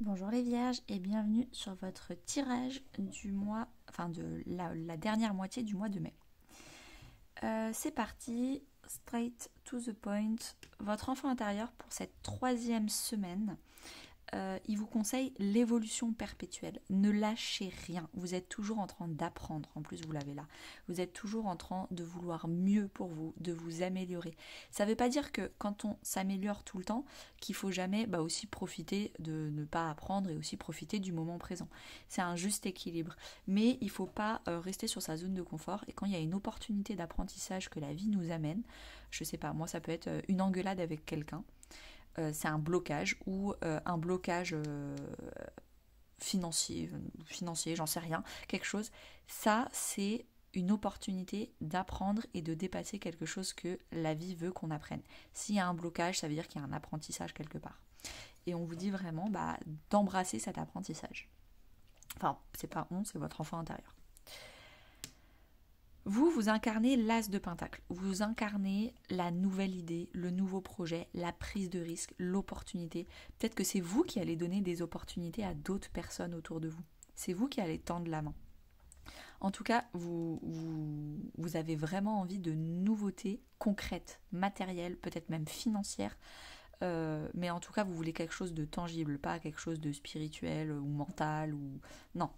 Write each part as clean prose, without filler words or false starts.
Bonjour les vierges et bienvenue sur votre tirage du mois, enfin de la dernière moitié du mois de mai. C'est parti, straight to the point. Votre enfant intérieur pour cette troisième semaine, il vous conseille l'évolution perpétuelle. Ne lâchez rien. Vous êtes toujours en train d'apprendre. En plus, vous l'avez là. Vous êtes toujours en train de vouloir mieux pour vous, de vous améliorer. Ça ne veut pas dire que quand on s'améliore tout le temps, qu'il faut jamais aussi profiter de ne pas apprendre et aussi profiter du moment présent. C'est un juste équilibre. Mais il ne faut pas rester sur sa zone de confort. Et quand il y a une opportunité d'apprentissage que la vie nous amène, je sais pas, moi ça peut être une engueulade avec quelqu'un. C'est un blocage ou un blocage financier, j'en sais rien, quelque chose. Ça, c'est une opportunité d'apprendre et de dépasser quelque chose que la vie veut qu'on apprenne. S'il y a un blocage, ça veut dire qu'il y a un apprentissage quelque part. Et on vous dit vraiment d'embrasser cet apprentissage. Enfin, c'est pas on, c'est votre enfant intérieur. Vous incarnez l'as de pentacle, vous incarnez la nouvelle idée, le nouveau projet, la prise de risque, l'opportunité. Peut-être que c'est vous qui allez donner des opportunités à d'autres personnes autour de vous. C'est vous qui allez tendre la main. En tout cas, vous avez vraiment envie de nouveautés concrètes, matérielles, peut-être même financières. Mais en tout cas, vous voulez quelque chose de tangible, pas quelque chose de spirituel ou mental. Non,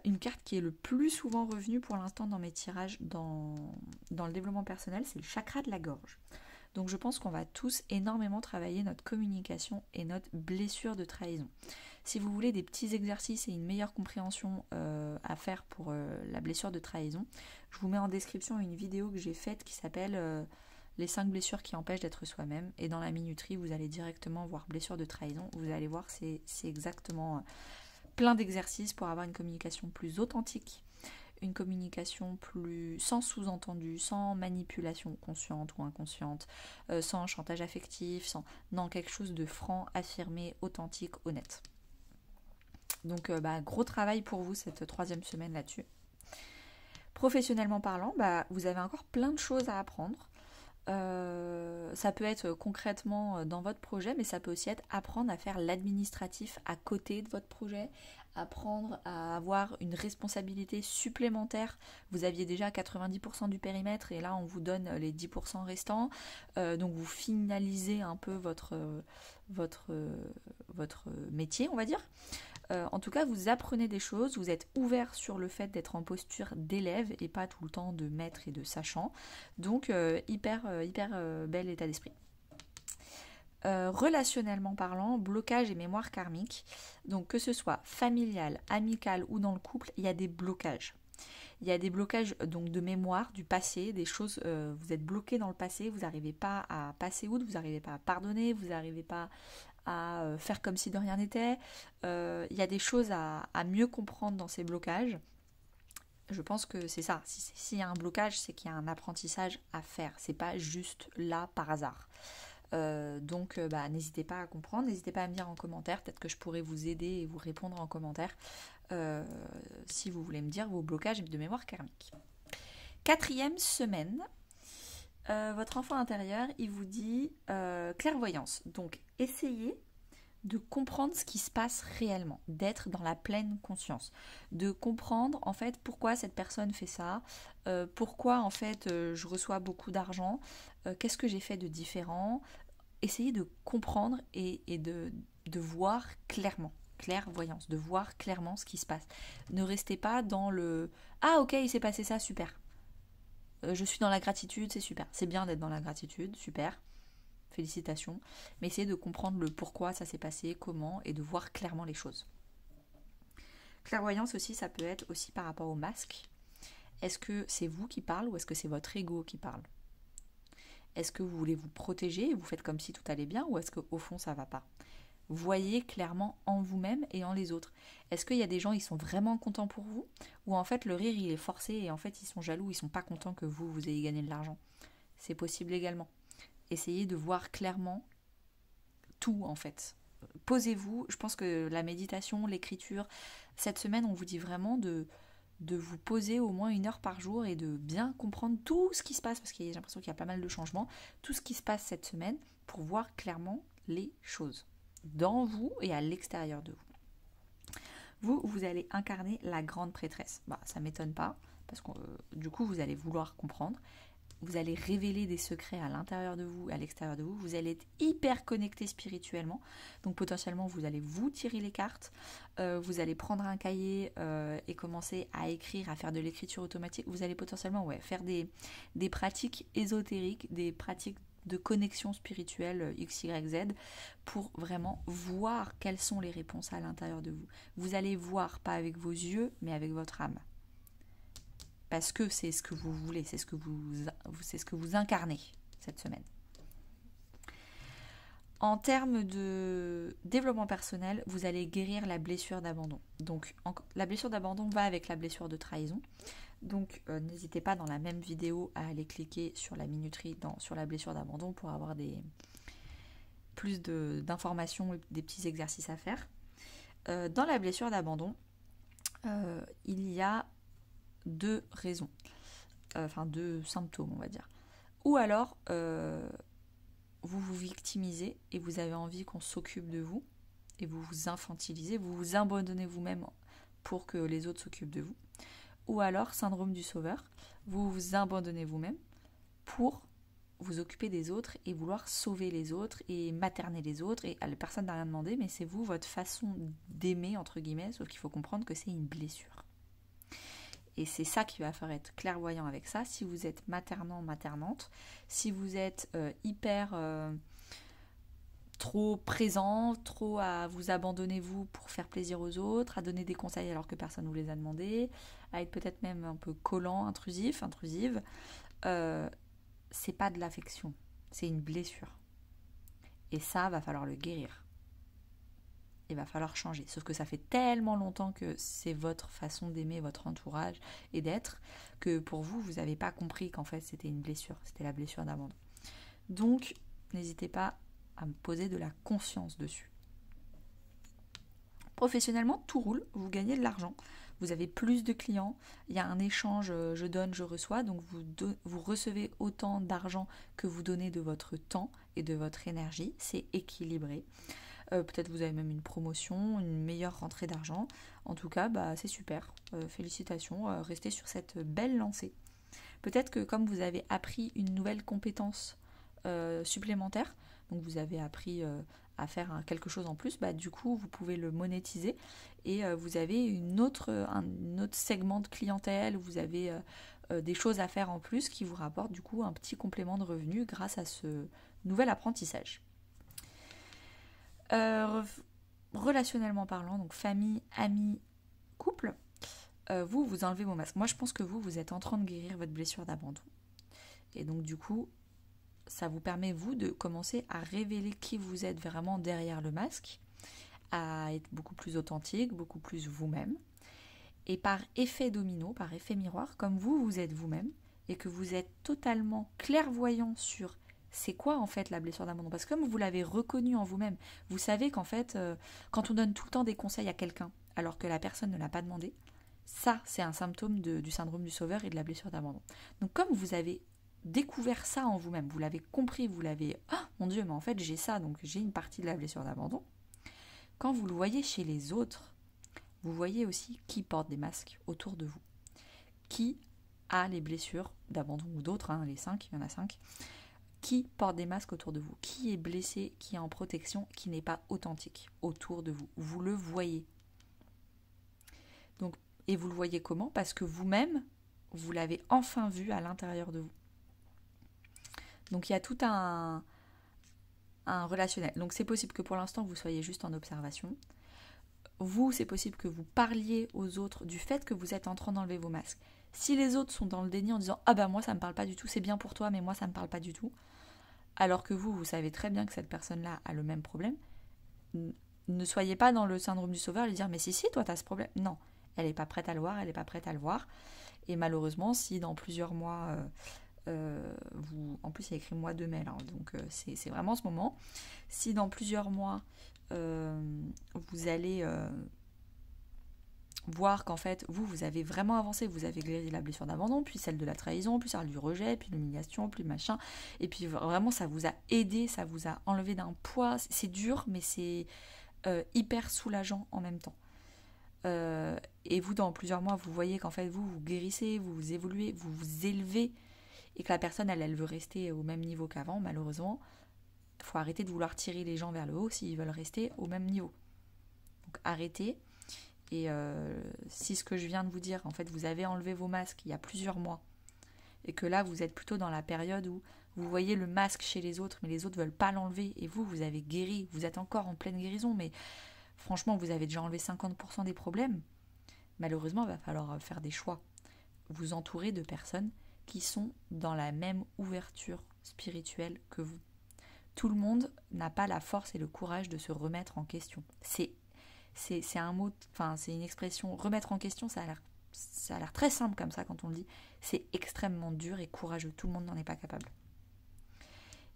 une carte qui est le plus souvent revenue pour l'instant dans mes tirages dans le développement personnel, c'est le chakra de la gorge. Donc je pense qu'on va tous énormément travailler notre communication et notre blessure de trahison. Si vous voulez des petits exercices et une meilleure compréhension à faire pour la blessure de trahison, je vous mets en description une vidéo que j'ai faite qui s'appelle les 5 blessures qui empêchent d'être soi-même. Et dans la minuterie, vous allez directement voir blessure de trahison. Vous allez voir, c'est exactement plein d'exercices pour avoir une communication plus authentique, une communication plus sans sous-entendu, sans manipulation consciente ou inconsciente, sans chantage affectif, non, quelque chose de franc, affirmé, authentique, honnête. Donc gros travail pour vous cette troisième semaine là-dessus. Professionnellement parlant, vous avez encore plein de choses à apprendre. Ça peut être concrètement dans votre projet, mais ça peut aussi être apprendre à faire l'administratif à côté de votre projet, apprendre à avoir une responsabilité supplémentaire. Vous aviez déjà 90% du périmètre et là on vous donne les 10% restants. Donc vous finalisez un peu votre métier, on va dire. En tout cas, vous apprenez des choses, vous êtes ouvert sur le fait d'être en posture d'élève et pas tout le temps de maître et de sachant. Donc, hyper bel état d'esprit. Relationnellement parlant, blocage et mémoire karmique. Donc, que ce soit familial, amical ou dans le couple, il y a des blocages. Il y a des blocages donc de mémoire, du passé, des choses, vous êtes bloqué dans le passé, vous n'arrivez pas à passer outre, vous n'arrivez pas à pardonner, vous n'arrivez pas à faire comme si de rien n'était. Il y a des choses à mieux comprendre dans ces blocages. Je pense que c'est ça. S'il y a un blocage, c'est qu'il y a un apprentissage à faire. C'est pas juste là par hasard. Donc n'hésitez pas à comprendre, n'hésitez pas à me dire en commentaire, peut-être que je pourrais vous aider et vous répondre en commentaire si vous voulez me dire vos blocages de mémoire karmique. Quatrième semaine, votre enfant intérieur, il vous dit clairvoyance. Donc essayez de comprendre ce qui se passe réellement, d'être dans la pleine conscience, de comprendre en fait pourquoi cette personne fait ça, pourquoi en fait je reçois beaucoup d'argent, qu'est-ce que j'ai fait de différent. Essayez de comprendre et de voir clairement, clairvoyance, de voir clairement ce qui se passe. Ne restez pas dans le « Ah ok, il s'est passé ça, super. Je suis dans la gratitude, c'est super. » C'est bien d'être dans la gratitude, super. Félicitations, mais essayez de comprendre le pourquoi ça s'est passé, comment, et de voir clairement les choses. Clairvoyance aussi, ça peut être aussi par rapport au masque. Est-ce que c'est vous qui parle ou est-ce que c'est votre ego qui parle? Est-ce que vous voulez vous protéger et vous faites comme si tout allait bien ou est-ce qu'au fond ça va pas? Voyez clairement en vous-même et en les autres. Est-ce qu'il y a des gens qui sont vraiment contents pour vous ou en fait le rire il est forcé et en fait ils sont jaloux, ils sont pas contents que vous ayez gagné de l'argent? C'est possible également. Essayez de voir clairement tout en fait. Posez-vous, je pense que la méditation, l'écriture, cette semaine on vous dit vraiment de vous poser au moins 1 heure par jour et de bien comprendre tout ce qui se passe, parce que j'ai l'impression qu'il y a pas mal de changements, tout ce qui se passe cette semaine pour voir clairement les choses. dans vous et à l'extérieur de vous. Vous allez incarner la grande prêtresse. Ça ne m'étonne pas, parce que du coup, vous allez vouloir comprendre. Vous allez révéler des secrets à l'intérieur de vous, à l'extérieur de vous. Vous allez être hyper connecté spirituellement. Donc potentiellement, vous allez vous tirer les cartes. Vous allez prendre un cahier et commencer à écrire, à faire de l'écriture automatique. Vous allez potentiellement faire des pratiques ésotériques, des pratiques de connexion spirituelle X, Y, Z pour vraiment voir quelles sont les réponses à l'intérieur de vous. Vous allez voir, pas avec vos yeux, mais avec votre âme. Parce que c'est ce que vous voulez, c'est ce que vous incarnez cette semaine. En termes de développement personnel, vous allez guérir la blessure d'abandon. Donc la blessure d'abandon va avec la blessure de trahison. Donc n'hésitez pas dans la même vidéo à aller cliquer sur la minuterie sur la blessure d'abandon pour avoir plus d'informations et des petits exercices à faire. Dans la blessure d'abandon, il y a deux raisons, deux symptômes on va dire. Ou alors vous vous victimisez et vous avez envie qu'on s'occupe de vous et vous vous infantilisez, vous vous abandonnez vous-même pour que les autres s'occupent de vous. Ou alors syndrome du sauveur, vous vous abandonnez vous-même pour vous occuper des autres et vouloir sauver les autres et materner les autres et personne n'a rien demandé, mais c'est vous, votre façon d'aimer entre guillemets, sauf qu'il faut comprendre que c'est une blessure. Et c'est ça qui va faire être clairvoyant avec ça. Si vous êtes maternant, maternante, si vous êtes hyper trop présent, trop à vous abandonner vous pour faire plaisir aux autres, à donner des conseils alors que personne ne vous les a demandé, à être peut-être même un peu collant, intrusive, c'est pas de l'affection, c'est une blessure. Et ça, va falloir le guérir. Il va falloir changer. Sauf que ça fait tellement longtemps que c'est votre façon d'aimer votre entourage et d'être que pour vous, vous n'avez pas compris qu'en fait c'était une blessure. C'était la blessure d'abandon. Donc, n'hésitez pas à me poser de la conscience dessus. Professionnellement, tout roule. Vous gagnez de l'argent. Vous avez plus de clients. Il y a un échange, je donne, je reçois. Donc, vous recevez autant d'argent que vous donnez de votre temps et de votre énergie. C'est équilibré. Peut-être vous avez même une promotion, une meilleure rentrée d'argent. En tout cas, c'est super. Félicitations, restez sur cette belle lancée. Peut-être que comme vous avez appris une nouvelle compétence supplémentaire, donc vous avez appris à faire quelque chose en plus, du coup vous pouvez le monétiser et vous avez un autre segment de clientèle, vous avez des choses à faire en plus qui vous rapportent du coup un petit complément de revenus grâce à ce nouvel apprentissage. Relationnellement parlant, donc famille, amis, couple, vous enlevez vos masques. Moi je pense que vous êtes en train de guérir votre blessure d'abandon. Et donc du coup, ça vous permet vous de commencer à révéler qui vous êtes vraiment derrière le masque, à être beaucoup plus authentique, beaucoup plus vous-même. Et par effet domino, par effet miroir, comme vous êtes vous-même et que vous êtes totalement clairvoyant sur c'est quoi en fait la blessure d'abandon? Parce que comme vous l'avez reconnu en vous-même, vous savez qu'en fait, quand on donne tout le temps des conseils à quelqu'un alors que la personne ne l'a pas demandé, ça c'est un symptôme du syndrome du sauveur et de la blessure d'abandon. Donc comme vous avez découvert ça en vous-même, vous l'avez compris, vous l'avez « Ah, mon Dieu, mais en fait j'ai ça, donc j'ai une partie de la blessure d'abandon », quand vous le voyez chez les autres, vous voyez aussi qui porte des masques autour de vous, qui a les blessures d'abandon ou d'autres, les 5, il y en a 5, qui porte des masques autour de vous, qui est blessé, qui est en protection, qui n'est pas authentique autour de vous. Vous le voyez. Donc, et vous le voyez comment? Parce que vous-même, vous l'avez enfin vu à l'intérieur de vous. Donc il y a tout un relationnel. Donc c'est possible que pour l'instant vous soyez juste en observation. Vous, c'est possible que vous parliez aux autres du fait que vous êtes en train d'enlever vos masques. Si les autres sont dans le déni en disant « Ah ben moi ça me parle pas du tout, c'est bien pour toi mais moi ça me parle pas du tout », alors que vous savez très bien que cette personne-là a le même problème, ne soyez pas dans le syndrome du sauveur et lui dire « Mais si, toi t'as ce problème ». Non, elle n'est pas prête à le voir, elle n'est pas prête à le voir. Et malheureusement, si dans plusieurs mois, en plus il y a écrit mois de mai, donc c'est vraiment ce moment, si dans plusieurs mois, vous allez voir qu'en fait, vous avez vraiment avancé, vous avez guéri la blessure d'abandon, puis celle de la trahison, puis celle du rejet, puis l'humiliation, puis machin, et puis vraiment ça vous a aidé, ça vous a enlevé d'un poids, c'est dur, mais c'est hyper soulageant en même temps. Et vous, dans plusieurs mois, vous voyez qu'en fait, vous guérissez, vous évoluez, vous vous élevez, et que la personne, elle veut rester au même niveau qu'avant, malheureusement. Il faut arrêter de vouloir tirer les gens vers le haut s'ils veulent rester au même niveau. Donc arrêtez. Et si ce que je viens de vous dire, en fait, vous avez enlevé vos masques il y a plusieurs mois, et que là, vous êtes plutôt dans la période où vous voyez le masque chez les autres, mais les autres ne veulent pas l'enlever, et vous avez guéri, vous êtes encore en pleine guérison, mais franchement, vous avez déjà enlevé 50% des problèmes. Malheureusement, il va falloir faire des choix. Vous entourer de personnes qui sont dans la même ouverture spirituelle que vous. Tout le monde n'a pas la force et le courage de se remettre en question. C'est un mot, enfin c'est une expression, remettre en question, ça a l'air très simple comme ça quand on le dit. C'est extrêmement dur et courageux. Tout le monde n'en est pas capable.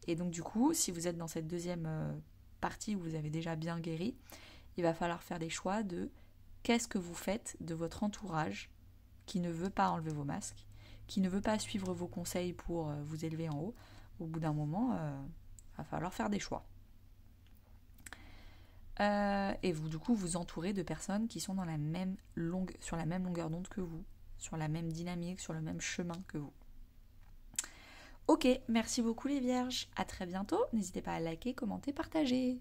Et donc du coup, si vous êtes dans cette deuxième partie où vous avez déjà bien guéri, il va falloir faire des choix de qu'est-ce que vous faites de votre entourage qui ne veut pas enlever vos masques, qui ne veut pas suivre vos conseils pour vous élever en haut. Au bout d'un moment, il va falloir faire des choix. Et vous, du coup, vous entourez de personnes qui sont sur la même longueur d'onde que vous, sur la même dynamique, sur le même chemin que vous. Ok, merci beaucoup les vierges. À très bientôt. N'hésitez pas à liker, commenter, partager.